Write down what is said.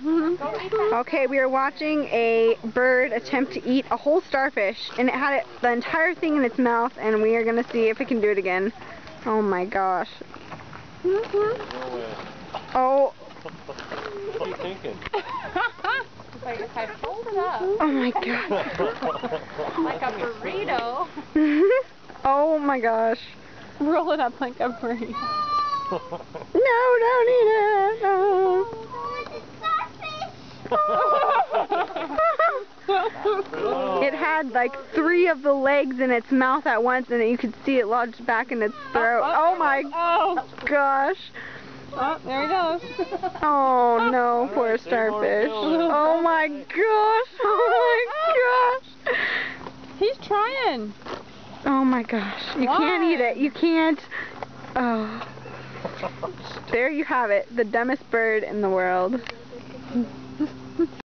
Okay, we are watching a bird attempt to eat a whole starfish, and it had the entire thing in its mouth, and we are going to see if it can do it again. Oh my gosh. Oh. What are you thinking? Like if I fold it up. Oh my god. Like a burrito. Oh my gosh. Roll it up like a burrito. No, don't eat it. No. It had like 3 of the legs in its mouth at once, and you could see it lodged back in its throat. Oh my gosh. Oh, there he goes. Oh no, poor starfish. Oh my gosh. Oh my gosh. He's trying. Oh my gosh. You can't eat it. You can't. Oh. There you have it. The dumbest bird in the world.